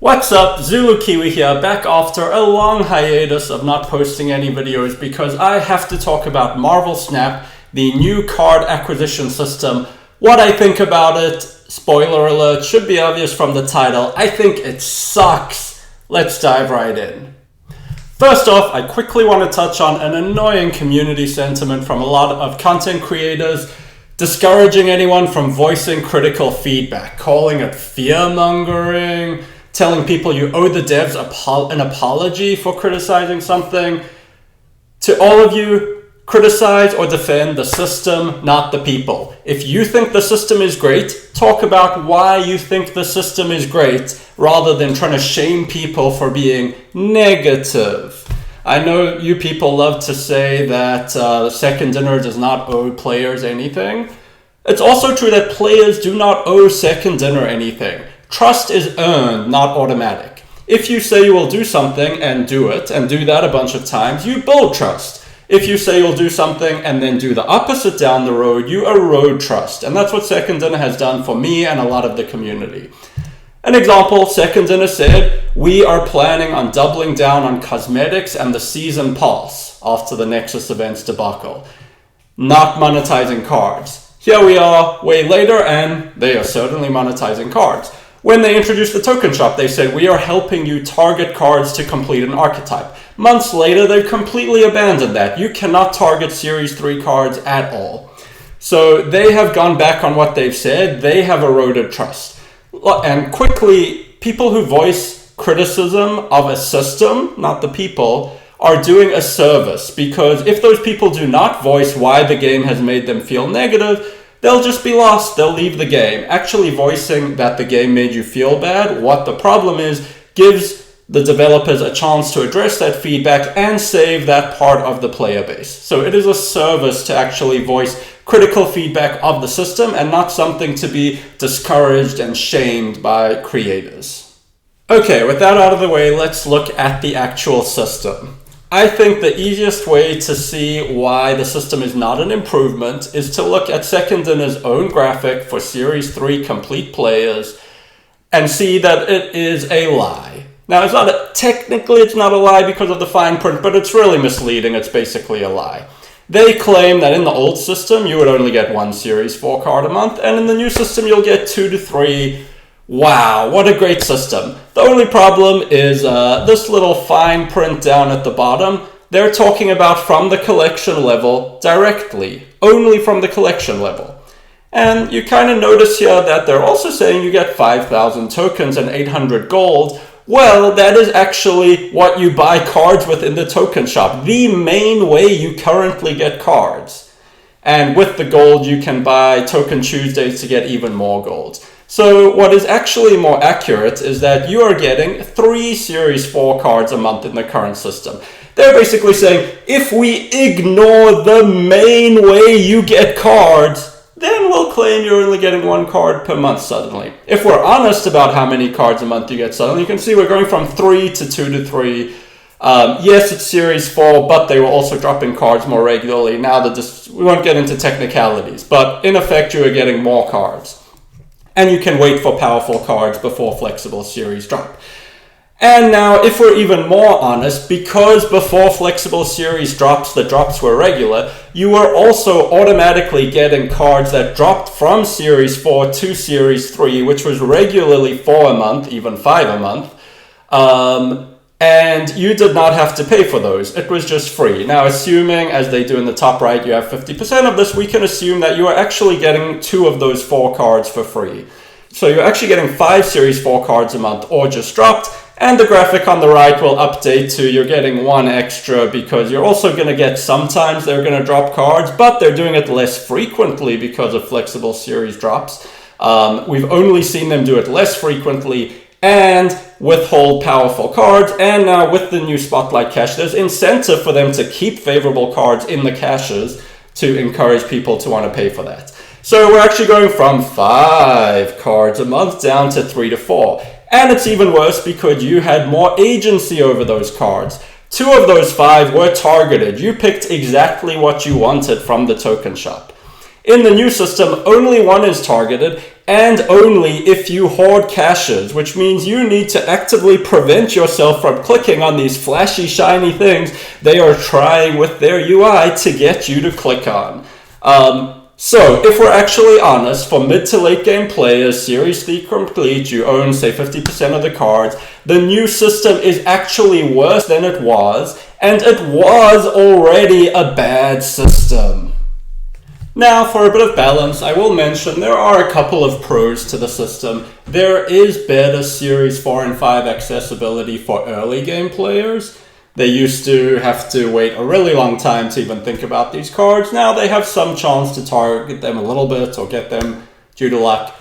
What's up, Zulu Kiwi here, back after a long hiatus of not posting any videos because I have to talk about Marvel Snap, the new card acquisition system, what I think about it. Spoiler alert, should be obvious from the title. I think it sucks. Let's dive right in. First off, I quickly want to touch on an annoying community sentiment from a lot of content creators discouraging anyone from voicing critical feedback, calling it fear-mongering, telling people you owe the devs an apology for criticizing something. To all of you, criticize or defend the system, not the people. If you think the system is great, talk about why you think the system is great, rather than trying to shame people for being negative. I know you people love to say that Second Dinner does not owe players anything. It's also true that players do not owe Second Dinner anything. Trust is earned, not automatic. If you say you will do something and do it, and do that a bunch of times, you build trust. If you say you'll do something and then do the opposite down the road, you erode trust. And that's what Second Dinner has done for me and a lot of the community. An example, Second Dinner said, we are planning on doubling down on cosmetics and the season pass after the Nexus events debacle. Not monetizing cards. Here we are way later and they are certainly monetizing cards. When they introduced the token shop, they said, we are helping you target cards to complete an archetype. Months later, they've completely abandoned that. You cannot target Series 3 cards at all. So they have gone back on what they've said. They have eroded trust. And quickly, people who voice criticism of a system, not the people, are doing a service. Because if those people do not voice why the game has made them feel negative, they'll just be lost. They'll leave the game. Actually voicing that the game made you feel bad, what the problem is, gives the developers a chance to address that feedback and save that part of the player base. So it is a service to actually voice critical feedback of the system and not something to be discouraged and shamed by creators. Okay, with that out of the way, let's look at the actual system. I think the easiest way to see why the system is not an improvement is to look at Second Dinner's own graphic for Series 3 complete players and see that it is a lie. Now, technically it's not a lie because of the fine print, but it's really misleading. It's basically a lie. They claim that in the old system, you would only get one Series 4 card a month, and in the new system, you'll get 2 to 3. Wow, what a great system. The only problem is this little fine print down at the bottom. They're talking about from the collection level directly, only from the collection level. And you kind of notice here that they're also saying you get 5,000 tokens and 800 gold. Well, that is actually what you buy cards with in the token shop, the main way you currently get cards. And with the gold, you can buy Token Tuesdays to get even more gold. So what is actually more accurate is that you are getting 3 Series 4 cards a month in the current system. They're basically saying, if we ignore the main way you get cards, then we'll claim you're only getting 1 card per month suddenly. If we're honest about how many cards a month you get suddenly, you can see we're going from 3 to 2 to 3. Yes, it's Series 4, but they were also dropping cards more regularly. Now we won't get into technicalities, but in effect, you are getting more cards. And you can wait for powerful cards before flexible series drop. And now, if we're even more honest, because before flexible series drops, the drops were regular, you were also automatically getting cards that dropped from Series 4 to Series 3, which was regularly 4 a month, even 5 a month. And you did not have to pay for those. It was just free. Now, assuming, as they do in the top right, you have 50% of this, we can assume that you are actually getting 2 of those 4 cards for free. So you're actually getting 5 Series 4 cards a month, or just dropped, and the graphic on the right will update to you're getting 1 extra because you're also going to get sometimes they're going to drop cards, but they're doing it less frequently because of flexible series drops. We've only seen them do it less frequently and withhold powerful cards, and now with the new Spotlight cache, there's incentive for them to keep favorable cards in the caches to encourage people to want to pay for that. So we're actually going from 5 cards a month down to 3 to 4. And it's even worse because you had more agency over those cards. 2 of those 5 were targeted. You picked exactly what you wanted from the token shop. In the new system, only 1 is targeted, and only if you hoard caches, which means you need to actively prevent yourself from clicking on these flashy, shiny things they are trying with their UI to get you to click on. So, if we're actually honest, for mid to late game players, Series 3 complete, you own, say, 50% of the cards, the new system is actually worse than it was, and it was already a bad system. Now, for a bit of balance, I will mention there are a couple of pros to the system. There is better Series 4 and 5 accessibility for early game players. They used to have to wait a really long time to even think about these cards. Now they have some chance to target them a little bit or get them due to luck.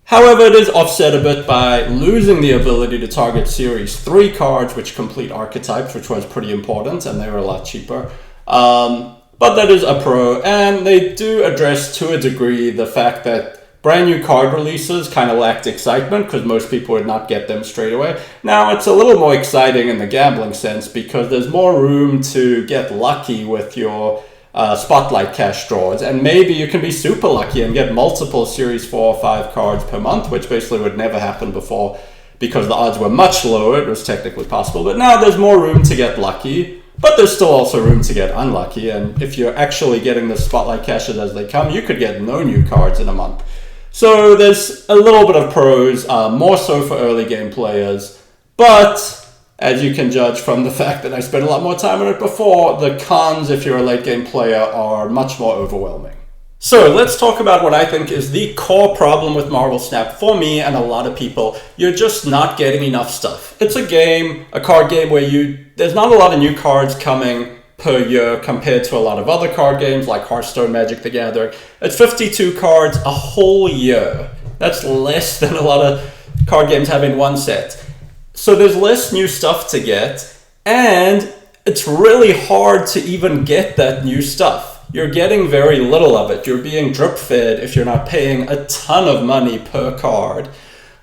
However, it is offset a bit by losing the ability to target Series 3 cards, which complete archetypes, which was pretty important, and they were a lot cheaper. But that is a pro, and they do address to a degree the fact that brand new card releases kind of lacked excitement because most people would not get them straight away. Now it's a little more exciting in the gambling sense because there's more room to get lucky with your spotlight cash draws, and maybe you can be super lucky and get multiple Series 4 or 5 cards per month, which basically would never happen before because the odds were much lower. It was technically possible, but now there's more room to get lucky, but there's still also room to get unlucky, and if you're actually getting the spotlight caches as they come, you could get no new cards in a month. So there's a little bit of pros, more so for early game players, but as you can judge from the fact that I spent a lot more time on it before, the cons if you're a late game player are much more overwhelming. So let's talk about what I think is the core problem with Marvel Snap for me and a lot of people. You're just not getting enough stuff. It's a game, a card game where there's not a lot of new cards coming per year compared to a lot of other card games like Hearthstone, Magic the Gathering. It's 52 cards a whole year. That's less than a lot of card games have in one set. So there's less new stuff to get, and it's really hard to even get that new stuff. You're getting very little of it. You're being drip fed if you're not paying a ton of money per card.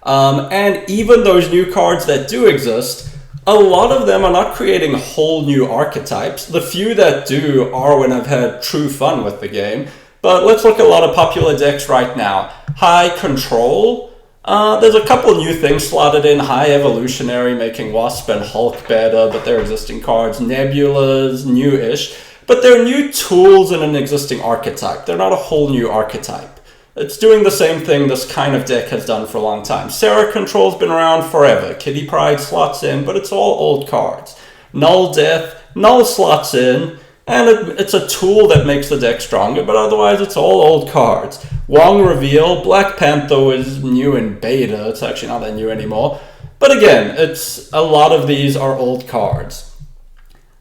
And even those new cards that do exist, a lot of them are not creating whole new archetypes. The few that do are when I've had true fun with the game. But let's look at a lot of popular decks right now. High Control. There's a couple new things slotted in. High Evolutionary, making Wasp and Hulk better, but they're existing cards. Nebula's new-ish, but they're new tools in an existing archetype. They're not a whole new archetype. It's doing the same thing this kind of deck has done for a long time. Sarah Control's been around forever. Kitty Pryde slots in, but it's all old cards. Null Death, Null slots in, and it's a tool that makes the deck stronger, but otherwise it's all old cards. Wong Reveal, Black Panther was new in beta. It's actually not that new anymore. But again, a lot of these are old cards.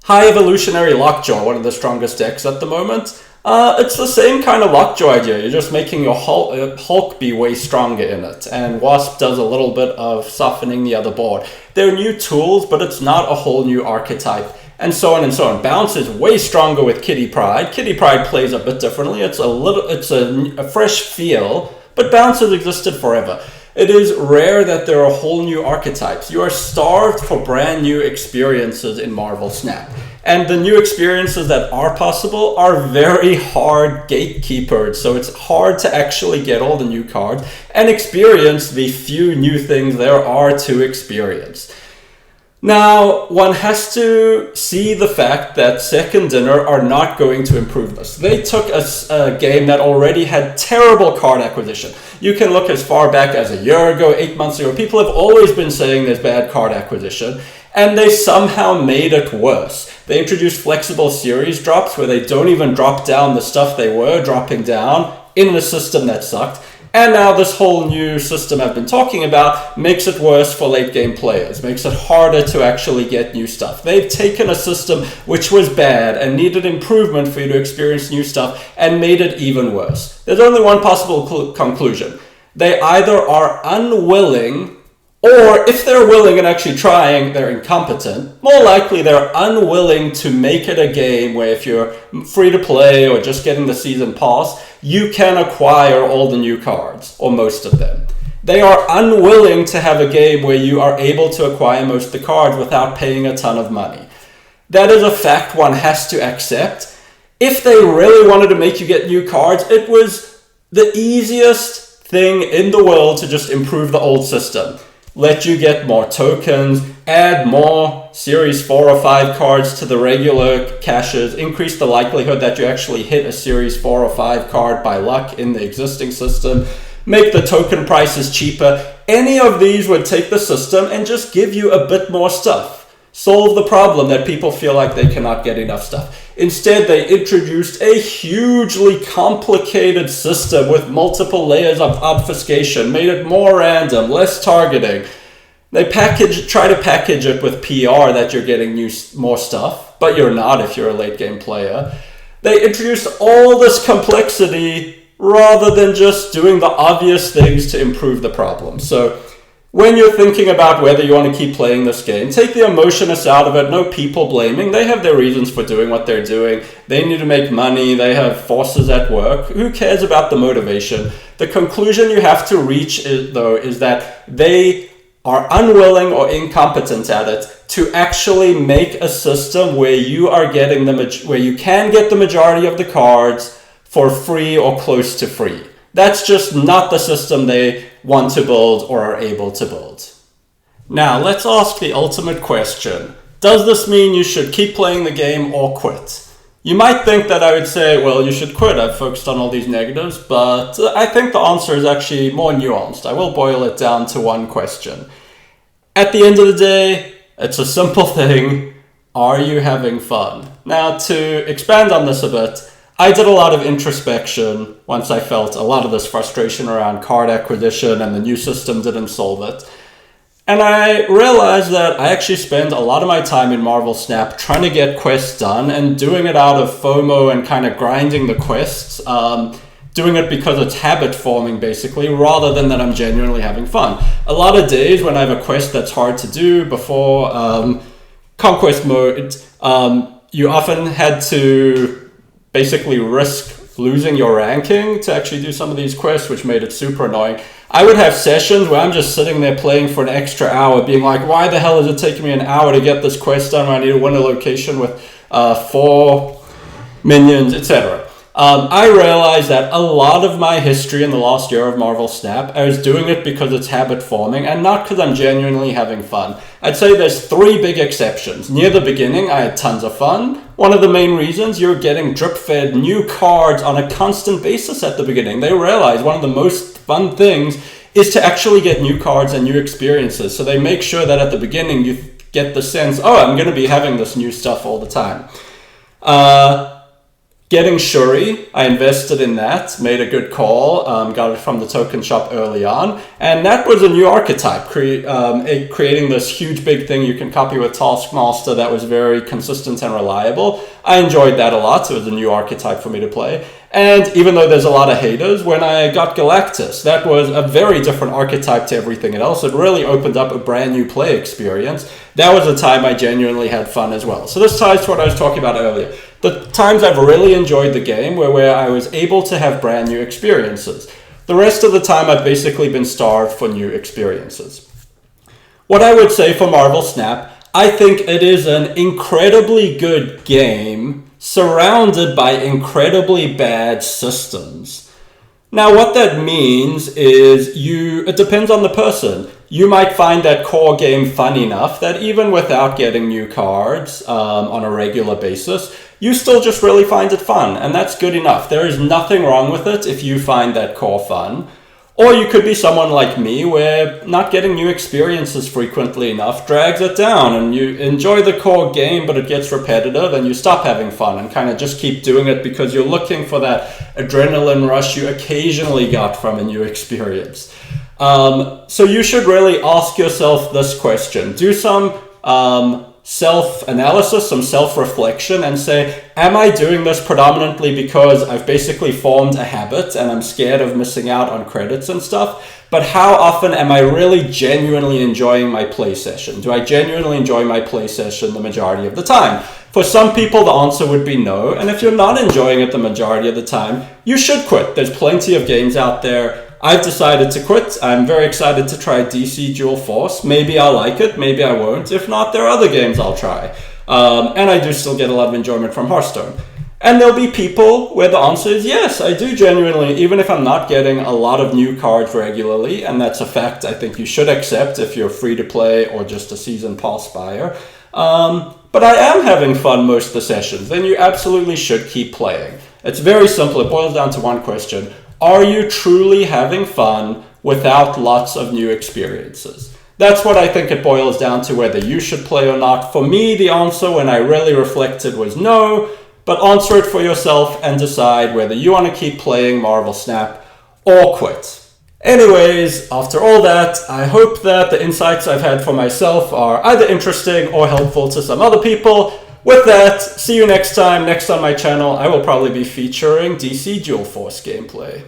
High Evolutionary Lockjaw, one of the strongest decks at the moment. It's the same kind of Lockjaw idea. You're just making your Hulk be way stronger in it. And Wasp does a little bit of softening the other board. They're new tools, but it's not a whole new archetype. And so on and so on. Bounce is way stronger with Kitty Pryde. Kitty Pryde plays a bit differently. It's a fresh feel, but Bounce has existed forever. It is rare that there are whole new archetypes. You are starved for brand new experiences in Marvel Snap. And the new experiences that are possible are very hard gatekeepered. So it's hard to actually get all the new cards and experience the few new things there are to experience. Now, one has to see the fact that Second Dinner are not going to improve this. They took a game that already had terrible card acquisition. You can look as far back as a year ago, 8 months ago. People have always been saying there's bad card acquisition, and they somehow made it worse. They introduced flexible series drops where they don't even drop down the stuff they were dropping down in the system that sucked. And now this whole new system I've been talking about makes it worse for late game players, makes it harder to actually get new stuff. They've taken a system which was bad and needed improvement for you to experience new stuff and made it even worse. There's only one possible conclusion. They either are unwilling, or if they're willing and actually trying, they're incompetent. More likely they're unwilling to make it a game where if you're free to play or just getting the season pass, you can acquire all the new cards, or most of them. They are unwilling to have a game where you are able to acquire most of the cards without paying a ton of money. That is a fact one has to accept. If they really wanted to make you get new cards, it was the easiest thing in the world to just improve the old system. Let you get more tokens, add more Series 4 or 5 cards to the regular caches, increase the likelihood that you actually hit a Series 4 or 5 card by luck in the existing system, make the token prices cheaper. Any of these would take the system and just give you a bit more stuff. Solve the problem that people feel like they cannot get enough stuff. Instead, they introduced a hugely complicated system with multiple layers of obfuscation, made it more random, less targeting. They try to package it with PR that you're getting more stuff, but you're not if you're a late game player. They introduced all this complexity rather than just doing the obvious things to improve the problem. So when you're thinking about whether you want to keep playing this game, take the emotionless out of it. No people blaming. They have their reasons for doing what they're doing. They need to make money. They have forces at work. Who cares about the motivation? The conclusion you have to reach, is that they are unwilling or incompetent at it to actually make a system where you are getting where you can get the majority of the cards for free or close to free. That's just not the system they want to build or are able to build. Now, let's ask the ultimate question. Does this mean you should keep playing the game or quit? You might think that I would say, well, you should quit. I've focused on all these negatives, but I think the answer is actually more nuanced. I will boil it down to one question. At the end of the day, it's a simple thing. Are you having fun? Now, to expand on this a bit, I did a lot of introspection once I felt a lot of this frustration around card acquisition and the new system didn't solve it. And I realized that I actually spend a lot of my time in Marvel Snap trying to get quests done and doing it out of FOMO and kind of grinding the quests, doing it because it's habit forming basically, rather than that I'm genuinely having fun. A lot of days when I have a quest that's hard to do before Conquest mode, you often had to basically risk losing your ranking to actually do some of these quests, which made it super annoying. I would have sessions where I'm just sitting there playing for an extra hour, being like, why the hell is it taking me an hour to get this quest done when I need to win a location with 4 minions, etc. I realized that a lot of my history in the last year of Marvel Snap, I was doing it because it's habit forming and not because I'm genuinely having fun. I'd say there's 3 big exceptions. Near the beginning, I had tons of fun. One of the main reasons, you're getting drip-fed new cards on a constant basis at the beginning. They realize one of the most fun things is to actually get new cards and new experiences. So they make sure that at the beginning you get the sense, oh, I'm going to be having this new stuff all the time. Getting Shuri, I invested in that, made a good call, got it from the token shop early on, and that was a new archetype, creating this huge big thing you can copy with Taskmaster that was very consistent and reliable. I enjoyed that a lot, so it was a new archetype for me to play. And even though there's a lot of haters, when I got Galactus, that was a very different archetype to everything else. It really opened up a brand new play experience. That was a time I genuinely had fun as well. So this ties to what I was talking about earlier. The times I've really enjoyed the game were where I was able to have brand new experiences. The rest of the time I've basically been starved for new experiences. What I would say for Marvel Snap, I think it is an incredibly good game surrounded by incredibly bad systems. Now what that means is it depends on the person. You might find that core game fun enough that even without getting new cards on a regular basis, you still just really find it fun, and that's good enough. There is nothing wrong with it if you find that core fun. Or you could be someone like me where not getting new experiences frequently enough drags it down and you enjoy the core game but it gets repetitive and you stop having fun and kind of just keep doing it because you're looking for that adrenaline rush you occasionally got from a new experience. So you should really ask yourself this question. Do some self-analysis, some self-reflection and say, am I doing this predominantly because I've basically formed a habit and I'm scared of missing out on credits and stuff? But how often am I really genuinely enjoying my play session? Do I genuinely enjoy my play session the majority of the time? For some people, the answer would be no. And if you're not enjoying it the majority of the time, you should quit. There's plenty of games out there. I've decided to quit. I'm very excited to try DC Dual Force. Maybe I'll like it, maybe I won't. If not, there are other games I'll try. And I do still get a lot of enjoyment from Hearthstone. And there'll be people where the answer is yes, I do genuinely, even if I'm not getting a lot of new cards regularly, and that's a fact I think you should accept if you're free to play or just a season pass buyer. But I am having fun most of the sessions, then you absolutely should keep playing. It's very simple. It boils down to one question. Are you truly having fun without lots of new experiences? That's what I think it boils down to, whether you should play or not. For me, the answer when I really reflected was no, but answer it for yourself and decide whether you want to keep playing Marvel Snap or quit. Anyways, after all that, I hope that the insights I've had for myself are either interesting or helpful to some other people. With that, see you next time. Next on my channel, I will probably be featuring DC Dual Force gameplay.